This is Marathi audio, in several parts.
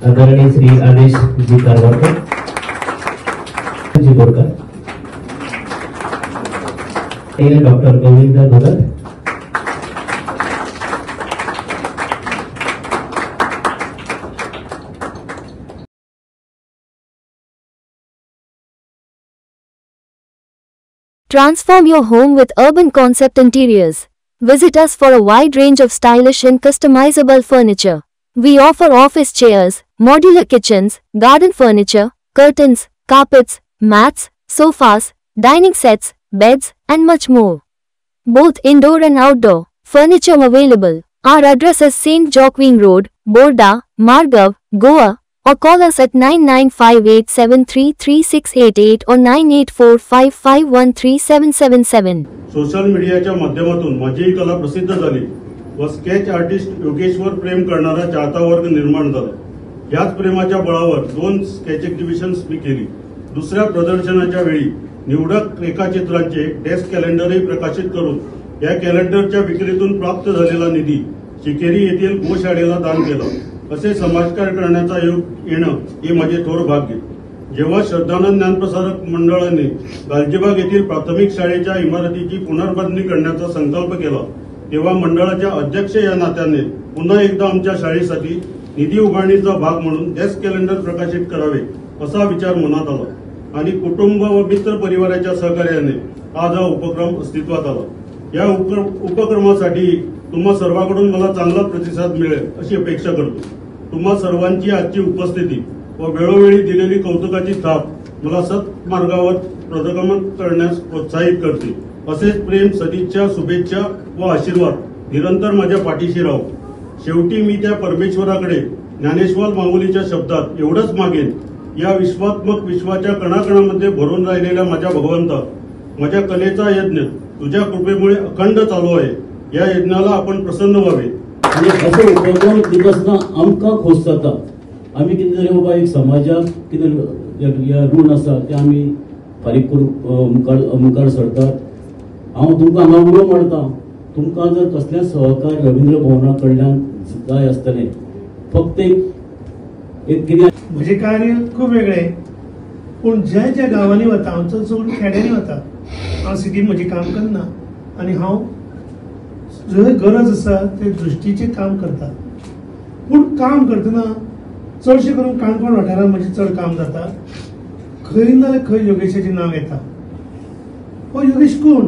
आदरणीय Shri Adesh ji Karwarkar ji Borkar, doctor Govind Bhagat, Transform your home with Urban Concept Interiors. Visit us for a wide range of stylish and customizable furniture. We offer office chairs, modular kitchens, garden furniture, curtains, carpets, mats, sofas, dining sets, beds, and much more. Both indoor and outdoor furniture available. Our address is St. Joaquin Road, Borda, Margav, Goa, or call us at 9958733688 or 9845513777. Social मीडियाच्या माध्यमातून माझी ही कला प्रसिद्ध झाली व स्केच आर्टिस्ट योगेशवर प्रेम करणारा चाहता वर्ग निर्माण झाला. याच प्रेमाच्या बळावर 2 स्केच एक्झिबिशन्स मी केली. दुसऱ्या प्रदर्शनाच्या वेळी निवडक रेखाचित्रांचे डेस्क कॅलेंडरही प्रकाशित करून या कॅलेंडरच्या विक्रीतून प्राप्त झालेला निधी शिकेरी येथील गोशाळेला दान केला. असे समाजकार्य करण्याचा योग येणं हे माझे थोर भाग्य. जेव्हा श्रद्धानंद ज्ञानप्रसारक मंडळाने गालजीबाग येथील प्राथमिक शाळेच्या इमारतीची पुनर्बांधणी करण्याचा संकल्प केला तेव्हा मंडळाच्या अध्यक्ष या नात्याने पुन्हा एकदा आमच्या शाळेसाठी निधी उभारणीचा भाग म्हणून डेस्क कॅलेंडर प्रकाशित करावे असा विचार मनात आला आणि कुटुंब व मित्र परिवाराच्या सहकार्याने आज हा उपक्रम अस्तित्वात आला. या उपक्रमासाठी तुम्हा सर्वांकडून मला चांगला प्रतिसाद मिळेल अशी अपेक्षा करतो. तुम्हा सर्वांची आजची उपस्थिती व वेळोवेळी दिलेली कौतुकाची थाप मला सत्मार्गावर प्रगमन करण्यास प्रोत्साहित करते. असेच प्रेम, सदिच्छा, शुभेच्छा व आशीर्वाद निरंतर माझ्या पाठीशी राहो. शेवटी मी त्या परमेश्वराकडे ज्ञानेश्वर माऊलीच्या शब्दात एवढंच मागेन, या विश्वात्मक विश्वाच्या कणाकणामध्ये भरून राहिलेल्या माझ्या भगवंता, माझ्या कलेचा यज्ञ तुझ्या कृपेमुळे अखंड चालू आहे. या यज्ञाला आपण प्रसन्न व्हावे. आणि असं उपक्रम दिवसना आमकां खोस जाता. आम्ही कितें तरी बाबा एक समाजाक कितें ऋण आसा ते आमी फारीक करून मुखार सरतात. हांव तुमकां हांगा उलो मारता, तुमकां जर कसलें सहकार्य रवींद्र भवना कडल्यान जाय आसतलें, फक्त एक कितें म्हजें कार्य खूब वेगळें, पूण ज्या ज्या गांवांनी वता हांव चड खेड्यांनी वता. हांव सिटीन म्हजें काम करना आनी हांव जंय गरज आसा ते दृश्टीचें काम करता. पूण काम करतना चडशें करून काणकोण वाठारांत म्हजें चड काम जाता. खंय नाल्यार खंय योगेशाचें नांव येता. हो योगेश कोण?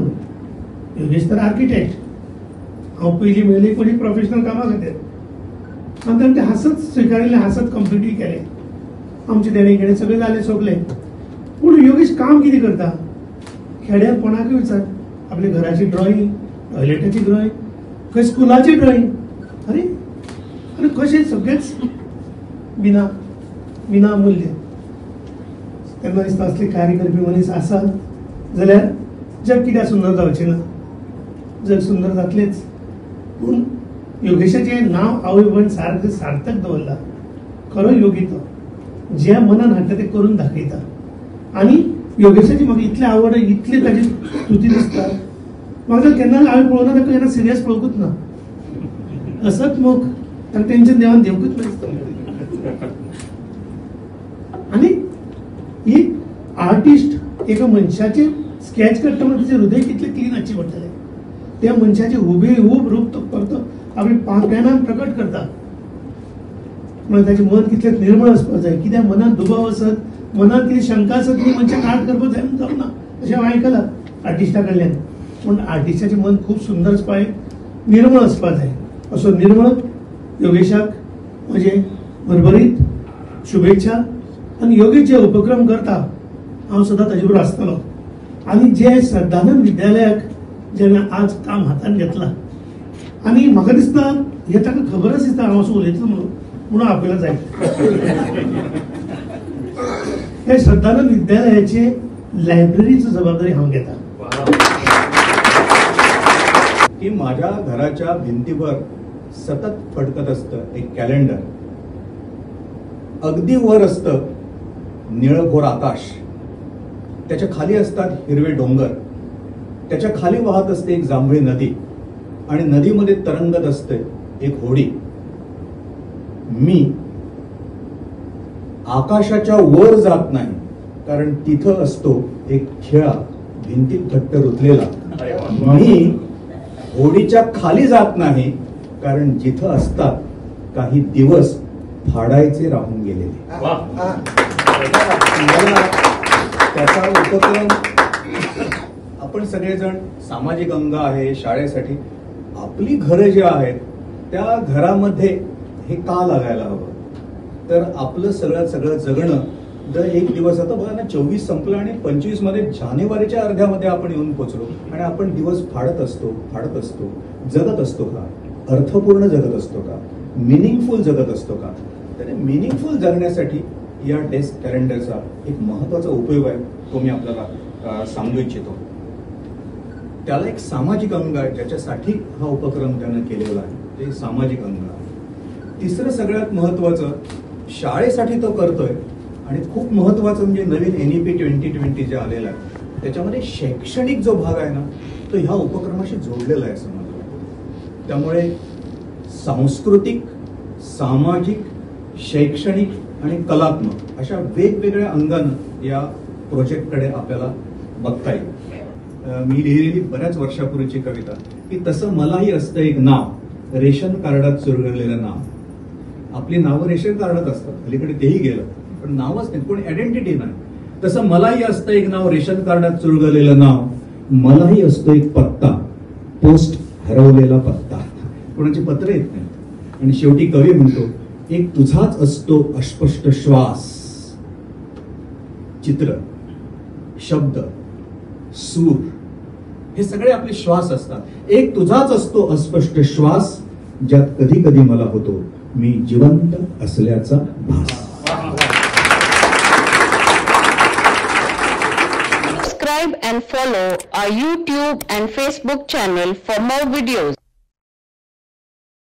योगेश तर आर्किटेक्ट. हांव पयलीं मेळ्ळी म्हजी प्रोफेशनल कामा खातीर आनी ताणें तें हांसत स्विकारिल्लें, हांसत कंप्लीटूय केलें. आमचें देणे घेणें सगळें जालें सोंपलें. पूण योगेश काम कितें करता? खेड्यांत कोणाकूय विचार, आपल्या घराची ड्रॉइंग, टॉयलेटाची ड्रॉइंग, खंय स्कुलाची ड्रॉइंग, अरे आनी कशें सगळेंच विना मूल्य. तेन्ना दिसता असले कार्य करपी मनीस आसा जाल्यार जग कित्याक सुंदर जावचें ना? जग सुंदर जातलेंच. पूण योगेशाचें नांव आवय बापायन सार्थक दवरला. खरो योगी तो, जे मनान हाडटा तें करून दाखयता. आनी योगेशाची म्हाका इतली आवड, इतली ताची स्तुती दिसता. म्हाका केन्ना हांवें पळोवना ताका केन्ना सिरियस पळोवंकूच ना. असत मोग ताका टेन्शन देवान देवकूच नासता. आनी एक आर्टिस्ट एका मनशाचें स्केच करता म्हणटा तेजें हृदय कितलें क्लीन आसचें पडटलें. त्या मनशाचें हुबेहूब रूप तो परतो आपल्या पेनान प्रकट करता. म्हणून ताचें मन कितलें निर्मळ आसपाक जाय. कित्याक मनात दुबाव आसत, मनात कितें शंका आसत ती मनशाक आर्ट करपाक जाय जावना अशें हांवें आयकलां आर्टिस्टा कडल्यान. पूण आर्टिस्टाचें मन खूब सुंदर आसपाक जाय, निर्मळ आसपाक जाय. असो निर्मळ योगेशाक म्हजे भरभरीत शुभेच्छा. आनी योगेश जे उपक्रम करता हांव सदां ताजे बरोबर आसतलो. आनी जे श्रद्धानंद विद्यालयाक जेन्ना आज काम हातान घेतलां आनी म्हाका दिसता हे ताका खबरच दिसता हांव असो उलयतलो म्हणून आपल्याला जाय. हे श्रद्धानंद विद्यालयाचे लायब्ररीची जबाबदारी हांव घेता. की माझ्या घराच्या भिंतीवर सतत फडकत असतं एक कॅलेंडर. अगदी वर असतं निळभोर आकाश, त्याच्या खाली असतात हिरवे डोंगर, त्याच्या खाली वाहत असते एक जांभळी नदी आणि नदीमध्ये तरंगत असते एक होडी. मी आकाशाच्या वर जात नाही, कारण तिथं असतो एक खिळा भिंतीत घट्ट रुतलेला. मी होडीच्या खाली जात नाही, कारण जिथं असतात काही दिवस फाडायचे राहून गेलेले. त्याचा उपक्रम आपण सगळेजण सामाजिक अंग आहे शाळेसाठी, आपली घरं जी आहेत त्या घरामध्ये हे का लागायला हवं? तर आपलं सगळं जगणं दर एक दिवस, आता बघा ना 24 संपलं आणि 25 मध्ये जानेवारीच्या अर्ध्यामध्ये आपण येऊन पोहोचलो आणि आपण दिवस फाडत असतो. जगत असतो का? अर्थपूर्ण जगत असतो का? मिनिंगफुल जगत असतो का? तर मिनिंगफुल जगण्यासाठी या डेस्क कॅलेंडरचा एक महत्वाचा उपयोग आहे, तो मी आपल्याला सांगू इच्छितो. त्याला एक सामाजिक अंग आहे, ज्याच्यासाठी हा उपक्रम त्यानं केलेला आहे, ते सामाजिक अंग आहे. तिसरं सगळ्यात महत्वाचं, शाळेसाठी तो करतोय आणि खूप महत्वाचं म्हणजे नवीन NEP 2020 जे आलेलं आहे त्याच्यामध्ये शैक्षणिक जो भाग आहे ना, तो ह्या उपक्रमाशी जोडलेला आहे असं मला वाटतं. त्यामुळे सांस्कृतिक, सामाजिक, शैक्षणिक आणि कलात्मक अशा वेगवेगळ्या अंगानं या प्रोजेक्टकडे आपल्याला बघता येईल. मी लिहिलेली बऱ्याच वर्षापूर्वीची कविता की तसं मलाही असतं एक नाव, रेशन कार्डात चुरगळलेलं नाव. आपली नावं रेशन कार्डात असतात, अलीकडे तेही गेलं, पण नावच नाही, कोणी आयडेंटिटी नाही. तसं मलाही असतं एक नाव, रेशन कार्डात चुरगळलेलं नाव. मलाही असतो एक पत्ता, पोस्ट हरवलेला पत्ता. कोणाची पत्र येत नाही. आणि शेवटी कवी म्हणतो, एक तुझाच असतो अस्पष्ट श्वास. चित्र, शब्द, सूर हे सगळे आपले श्वास असतात. एक तुझाच असतो अस्पष्ट श्वास, ज्यात कधी कधी मला होतो मी जिवंत असल्याचा भास. Subscribe and follow our YouTube and Facebook channel for more videos.